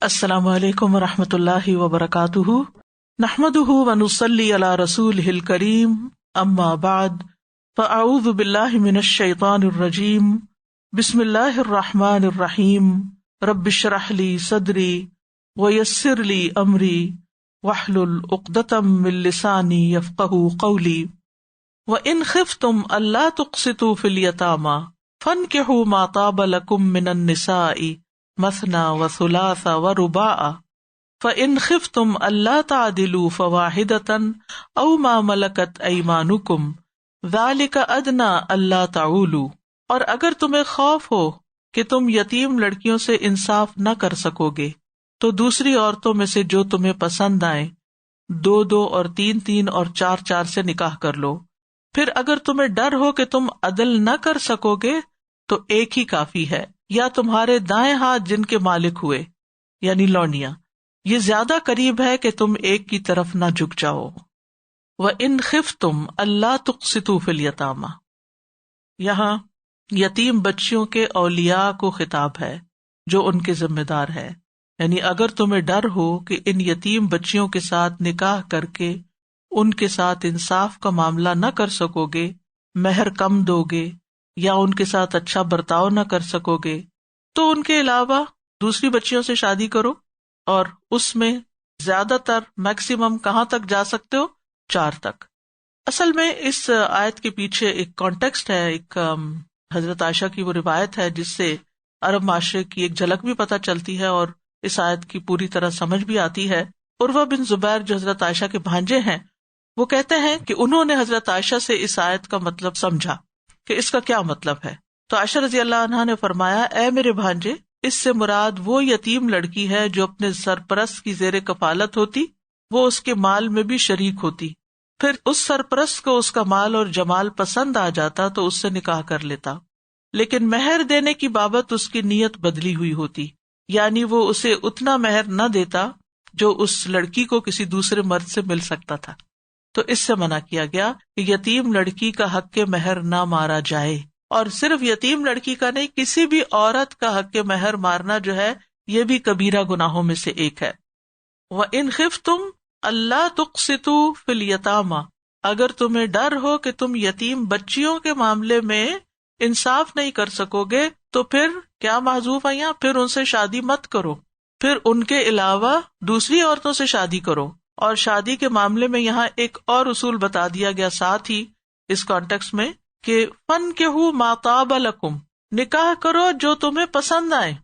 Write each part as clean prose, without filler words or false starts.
السلام علیکم ورحمۃ اللہ وبرکاتہ، نحمدہ ونصلی علی رسولہ الکریم، اما بعد فاعوذ باللہ من الشیطان الرجیم، بسم اللہ الرحمن الرحیم، رب اشرح لی صدری ویسر لی امری واحلل عقدۃ من لسانی یفقہوا قولی، وإن خفتم الا تقسطوا فی الیتامی فانکحوا ما طاب لکم من النساء مثنى وثلاث ورباع فإن خفتم ألا تعدلوا فواحدة أو ما ملكت أيمانكم ذلك أدنى ألا تعولوا، اور اگر تمہیں خوف ہو کہ تم یتیم لڑکیوں سے انصاف نہ کر سکو گے تو دوسری عورتوں میں سے جو تمہیں پسند آئیں، 2 اور 3 اور 4 سے نکاح کر لو۔ پھر اگر تمہیں ڈر ہو کہ تم عدل نہ کر سکو گے تو ایک ہی کافی ہے، یا تمہارے دائیں ہاتھ جن کے مالک ہوئے یعنی لونڈیاں، یہ زیادہ قریب ہے کہ تم ایک کی طرف نہ جھک جاؤ۔ وَإِنْ خِفْتُمْ أَلَّا تُقْسِطُوا فِي الْيَتَامَى، یہاں یتیم بچیوں کے اولیاء کو خطاب ہے جو ان کے ذمہ دار ہے، یعنی اگر تمہیں ڈر ہو کہ ان یتیم بچیوں کے ساتھ نکاح کر کے ان کے ساتھ انصاف کا معاملہ نہ کر سکو گے، مہر کم دو گے یا ان کے ساتھ اچھا برتاؤ نہ کر سکو گے، تو ان کے علاوہ دوسری بچیوں سے شادی کرو، اور اس میں زیادہ تر میکسیمم کہاں تک جا سکتے ہو؟ 4 تک۔ اصل میں اس آیت کے پیچھے ایک کانٹیکسٹ ہے، ایک حضرت عائشہ کی وہ روایت ہے جس سے عرب معاشرے کی ایک جھلک بھی پتہ چلتی ہے اور اس آیت کی پوری طرح سمجھ بھی آتی ہے۔ عروہ بن زبیر جو حضرت عائشہ کے بھانجے ہیں، وہ کہتے ہیں کہ انہوں نے حضرت عائشہ سے اس آیت کا مطلب سمجھا کہ اس کا کیا مطلب ہے، تو عائشہ رضی اللہ عنہا نے فرمایا، اے میرے بھانجے، اس سے مراد وہ یتیم لڑکی ہے جو اپنے سرپرست کی زیر کفالت ہوتی، وہ اس کے مال میں بھی شریک ہوتی، پھر اس سرپرست کو اس کا مال اور جمال پسند آ جاتا تو اس سے نکاح کر لیتا، لیکن مہر دینے کی بابت اس کی نیت بدلی ہوئی ہوتی، یعنی وہ اسے اتنا مہر نہ دیتا جو اس لڑکی کو کسی دوسرے مرد سے مل سکتا تھا۔ تو اس سے منع کیا گیا کہ یتیم لڑکی کا حق مہر نہ مارا جائے، اور صرف یتیم لڑکی کا نہیں، کسی بھی عورت کا حق مہر مارنا جو ہے یہ بھی کبیرہ گناہوں میں سے ایک ہے۔ وَإِنْ خِفْتُمْ أَلَّا تُقْسِطُوا فِي الْيَتَامَى، اگر تمہیں ڈر ہو کہ تم یتیم بچیوں کے معاملے میں انصاف نہیں کر سکو گے تو پھر کیا محذوف ہے یہاں؟ پھر ان سے شادی مت کرو، پھر ان کے علاوہ دوسری عورتوں سے شادی کرو۔ اور شادی کے معاملے میں یہاں ایک اور اصول بتا دیا گیا ساتھ ہی اس کانٹیکسٹ میں کہ فَانْكِحُوا مَا طَابَ لَكُمْ، نکاح کرو جو تمہیں پسند آئے،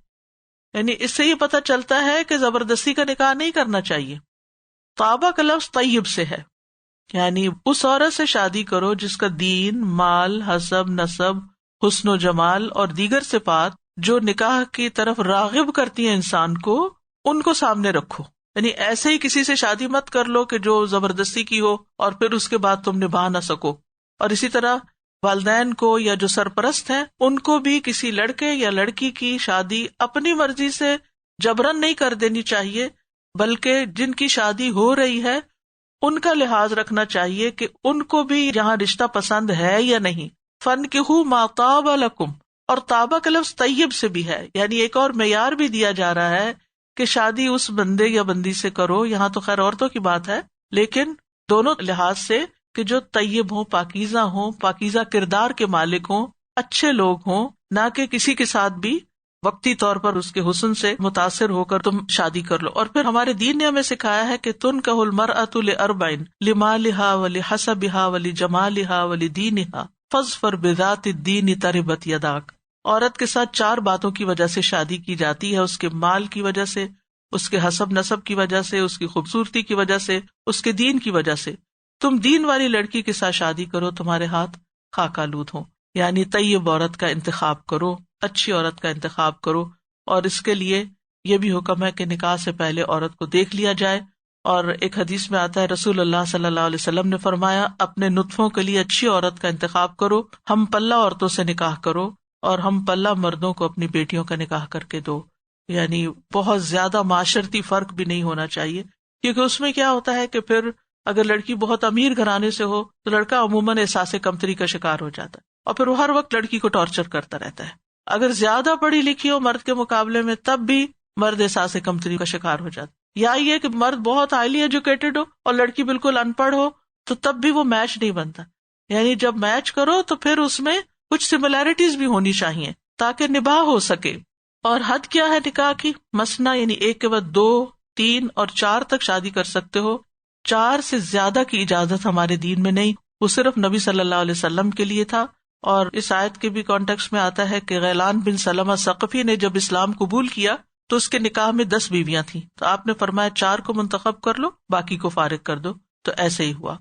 یعنی اس سے یہ پتہ چلتا ہے کہ زبردستی کا نکاح نہیں کرنا چاہیے۔ طابہ کا لفظ طیب سے ہے، یعنی اس عورت سے شادی کرو جس کا دین، مال، حسب، نسب، حسن و جمال اور دیگر صفات جو نکاح کی طرف راغب کرتی ہیں انسان کو، ان کو سامنے رکھو۔ یعنی ایسے ہی کسی سے شادی مت کر لو کہ جو زبردستی کی ہو اور پھر اس کے بعد تم نبھا نہ سکو۔ اور اسی طرح والدین کو یا جو سرپرست ہیں ان کو بھی کسی لڑکے یا لڑکی کی شادی اپنی مرضی سے جبرن نہیں کر دینی چاہیے، بلکہ جن کی شادی ہو رہی ہے ان کا لحاظ رکھنا چاہیے کہ ان کو بھی یہاں رشتہ پسند ہے یا نہیں۔ فَانْكِحُوا مَا طَابَ لَكُمْ، اور طابہ کا لفظ طیب سے بھی ہے، یعنی ایک اور معیار بھی دیا جا رہا ہے کہ شادی اس بندے یا بندی سے کرو، یہاں تو خیر عورتوں کی بات ہے، لیکن دونوں لحاظ سے کہ جو طیب ہوں، پاکیزہ کردار کے مالک ہوں، اچھے لوگ ہوں، نہ کہ کسی کے ساتھ بھی وقتی طور پر اس کے حسن سے متاثر ہو کر تم شادی کر لو۔ اور پھر ہمارے دین نے ہمیں سکھایا ہے کہ تنکح المرأة لأربع لمالها ولحسبها ولجمالها ولدینها فاظفر بذات الدین تربت یداک، عورت کے ساتھ 4 باتوں کی وجہ سے شادی کی جاتی ہے، اس کے مال کی وجہ سے، اس کے حسب نسب کی وجہ سے، اس کی خوبصورتی کی وجہ سے، اس کے دین کی وجہ سے۔ تم دین والی لڑکی کے ساتھ شادی کرو، تمہارے ہاتھ خاک آلود ہوں، یعنی طیب عورت کا انتخاب کرو، اچھی عورت کا انتخاب کرو۔ اور اس کے لیے یہ بھی حکم ہے کہ نکاح سے پہلے عورت کو دیکھ لیا جائے، اور ایک حدیث میں آتا ہے رسول اللہ صلی اللہ علیہ وسلم نے فرمایا، اپنے نطفوں کے لیے اچھی عورت کا انتخاب کرو، ہم پلہ عورتوں سے نکاح کرو، اور ہم پلہ مردوں کو اپنی بیٹیوں کا نکاح کر کے دو۔ یعنی بہت زیادہ معاشرتی فرق بھی نہیں ہونا چاہیے، کیونکہ اس میں کیا ہوتا ہے کہ پھر اگر لڑکی بہت امیر گھرانے سے ہو تو لڑکا عموماً احساس کمتری کا شکار ہو جاتا ہے، اور پھر وہ ہر وقت لڑکی کو ٹارچر کرتا رہتا ہے۔ اگر زیادہ پڑھی لکھی ہو مرد کے مقابلے میں تب بھی مرد احساس کمتری کا شکار ہو جاتا. یا یہ کہ مرد بہت ہائیلی ایجوکیٹڈ ہو اور لڑکی بالکل ان پڑھ ہو تو تب بھی وہ میچ نہیں بنتا. یعنی جب میچ کرو تو پھر اس میں کچھ سملیرٹیز بھی ہونی چاہیے تاکہ نباہ ہو سکے. اور حد کیا ہے نکاح کی؟ مثنا یعنی ایک کے بعد 2، 3 اور 4 تک شادی کر سکتے ہو. 4 سے زیادہ کی اجازت ہمارے دین میں نہیں، وہ صرف نبی صلی اللہ علیہ وسلم کے لیے تھا. اور اس آیت کے بھی کانٹیکسٹ میں آتا ہے کہ غیلان بن سلمہ ثقفی نے جب اسلام قبول کیا تو اس کے نکاح میں 10 بیویاں تھیں، تو آپ نے فرمایا 4 کو منتخب کر لو، باقی کو فارغ کر دو. تو ایسے ہی ہوا.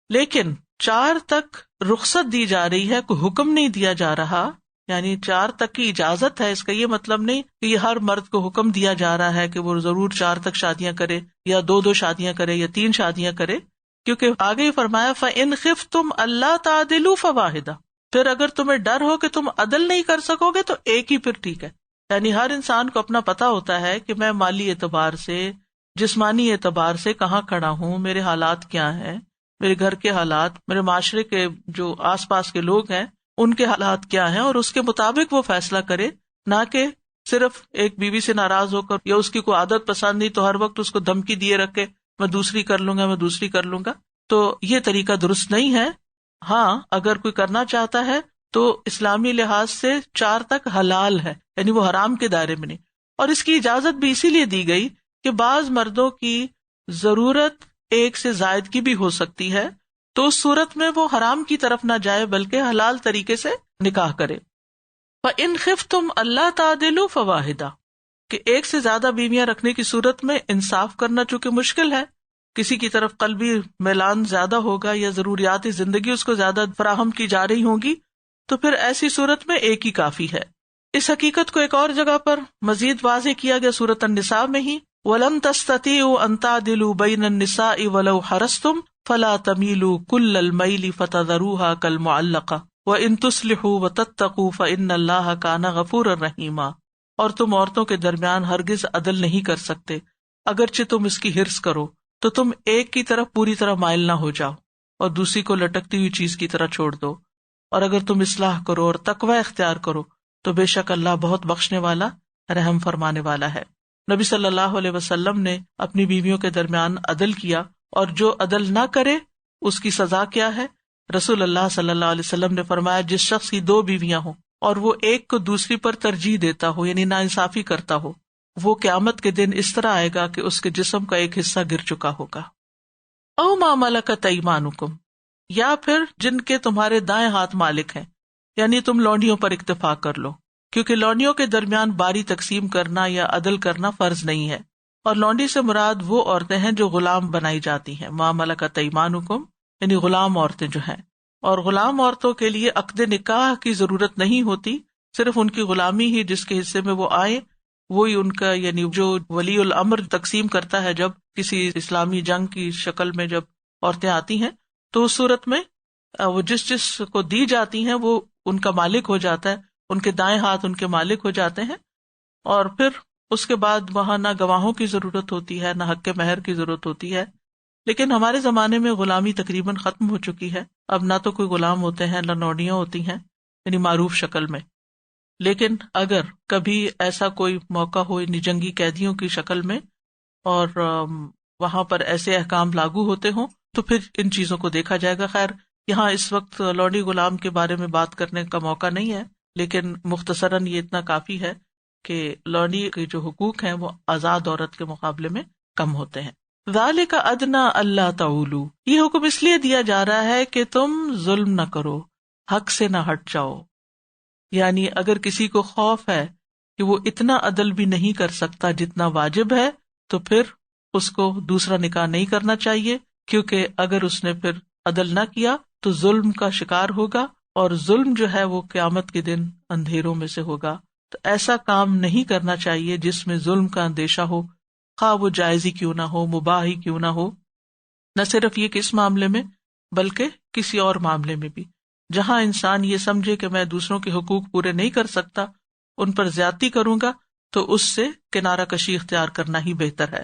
لیکن 4 تک رخصت دی جا رہی ہے، کوئی حکم نہیں دیا جا رہا. یعنی 4 تک کی اجازت ہے، اس کا یہ مطلب نہیں کہ یہ ہر مرد کو حکم دیا جا رہا ہے کہ وہ ضرور 4 تک شادیاں کرے یا 2 شادیاں کرے یا 3 شادیاں کرے. کیونکہ آگے ہی فرمایا فَإِنْ خِفْتُمْ أَلَّا تَعْدِلُوا فَوَاحِدَةً، پھر اگر تمہیں ڈر ہو کہ تم عدل نہیں کر سکو گے تو ایک ہی پھر ٹھیک ہے. یعنی ہر انسان کو اپنا پتا ہوتا ہے کہ میں مالی اعتبار سے، جسمانی اعتبار سے کہاں کھڑا ہوں، میرے حالات کیا ہیں، میرے گھر کے حالات، میرے معاشرے کے جو آس پاس کے لوگ ہیں ان کے حالات کیا ہیں، اور اس کے مطابق وہ فیصلہ کرے. نہ کہ صرف ایک بیوی سے ناراض ہو کر یا اس کی کوئی عادت پسند نہیں تو ہر وقت اس کو دھمکی دیے رکھے میں دوسری کر لوں گا، میں دوسری کر لوں گا. تو یہ طریقہ درست نہیں ہے. ہاں اگر کوئی کرنا چاہتا ہے تو اسلامی لحاظ سے 4 تک حلال ہے، یعنی وہ حرام کے دائرے میں نہیں. اور اس کی اجازت بھی اسی لیے دی گئی کہ بعض مردوں کی ضرورت ایک سے زائد کی بھی ہو سکتی ہے، تو اس صورت میں وہ حرام کی طرف نہ جائے بلکہ حلال طریقے سے نکاح کرے. فَإِنْ خِفْتُمْ أَلَّا تَعْدِلُوا فَوَاحِدَةً، کہ ایک سے زیادہ بیویاں رکھنے کی صورت میں انصاف کرنا چونکہ مشکل ہے، کسی کی طرف قلبی میلان زیادہ ہوگا یا ضروریات زندگی اس کو زیادہ فراہم کی جا رہی ہوں گی، تو پھر ایسی صورت میں ایک ہی کافی ہے. اس حقیقت کو ایک اور جگہ پر مزید واضح کیا گیا سورۃ النساء میں ہی، وَلَن تَسْتَطِيعُوا أَن تَعْدِلُوا بَيْنَ النِّسَاءِ وَلَوْ حَرَصْتُمْ فَلَا تَمِيلُوا كُلَّ الْمَيْلِ فَتَذَرُوهَا كَالْمُعَلَّقَةِ وَإِن تُصْلِحُوا وَتَتَّقُوا فَإِنَّ اللَّهَ كَانَ غَفُورًا رَحِيمًا. اور تم عورتوں کے درمیان ہرگز عدل نہیں کر سکتے، اگرچہ تم اس کی حرص کرو تو تم ایک کی طرف پوری طرح مائل نہ ہو جاؤ اور دوسری کو لٹکتی ہوئی چیز کی طرح چھوڑ دو. اور اگر تم اصلاح کرو اور تقوی اختیار کرو تو بے شک اللہ بہت بخشنے والا، رحم فرمانے والا ہے. نبی صلی اللہ علیہ وسلم نے اپنی بیویوں کے درمیان عدل کیا، اور جو عدل نہ کرے اس کی سزا کیا ہے؟ رسول اللہ صلی اللہ علیہ وسلم نے فرمایا جس شخص کی 2 بیویاں ہوں اور وہ ایک کو دوسری پر ترجیح دیتا ہو، یعنی ناانصافی کرتا ہو، وہ قیامت کے دن اس طرح آئے گا کہ اس کے جسم کا ایک حصہ گر چکا ہوگا. او ما ملکت ایمانکم، یا پھر جن کے تمہارے دائیں ہاتھ مالک ہیں، یعنی تم لونڈیوں پر اکتفا کر لو، کیونکہ لونڈیوں کے درمیان باری تقسیم کرنا یا عدل کرنا فرض نہیں ہے. اور لونڈی سے مراد وہ عورتیں ہیں جو غلام بنائی جاتی ہیں، ما ملکت ایمانکم یعنی غلام عورتیں جو ہیں. اور غلام عورتوں کے لیے عقد نکاح کی ضرورت نہیں ہوتی، صرف ان کی غلامی ہی جس کے حصے میں وہ آئے وہی ان کا، یعنی جو ولی الامر تقسیم کرتا ہے جب کسی اسلامی جنگ کی شکل میں جب عورتیں آتی ہیں تو اس صورت میں وہ جس کو دی جاتی ہیں وہ ان کا مالک ہو جاتا ہے، ان کے دائیں ہاتھ ان کے مالک ہو جاتے ہیں. اور پھر اس کے بعد وہاں نہ گواہوں کی ضرورت ہوتی ہے، نہ حق مہر کی ضرورت ہوتی ہے. لیکن ہمارے زمانے میں غلامی تقریباً ختم ہو چکی ہے، اب نہ تو کوئی غلام ہوتے ہیں نہ نوڈیاں ہوتی ہیں، یعنی معروف شکل میں. لیکن اگر کبھی ایسا کوئی موقع ہو یعنی جنگی قیدیوں کی شکل میں اور وہاں پر ایسے احکام لاگو ہوتے ہوں تو پھر ان چیزوں کو دیکھا جائے گا. خیر یہاں اس وقت لونڈی غلام کے بارے میں بات کرنے کا موقع نہیں ہے، لیکن مختصراً یہ اتنا کافی ہے کہ لونڈی کے جو حقوق ہیں وہ آزاد عورت کے مقابلے میں کم ہوتے ہیں. ذالک ادنی اللہ تعولوا، یہ حکم اس لیے دیا جا رہا ہے کہ تم ظلم نہ کرو، حق سے نہ ہٹ جاؤ. یعنی اگر کسی کو خوف ہے کہ وہ اتنا عدل بھی نہیں کر سکتا جتنا واجب ہے تو پھر اس کو دوسرا نکاح نہیں کرنا چاہیے، کیونکہ اگر اس نے پھر عدل نہ کیا تو ظلم کا شکار ہوگا، اور ظلم جو ہے وہ قیامت کے دن اندھیروں میں سے ہوگا. تو ایسا کام نہیں کرنا چاہیے جس میں ظلم کا اندیشہ ہو، خواہ وہ جائز ہی کیوں نہ ہو، مباح ہی کیوں نہ ہو. نہ صرف یہ کہ اس معاملے میں بلکہ کسی اور معاملے میں بھی جہاں انسان یہ سمجھے کہ میں دوسروں کے حقوق پورے نہیں کر سکتا، ان پر زیادتی کروں گا، تو اس سے کنارہ کشی اختیار کرنا ہی بہتر ہے.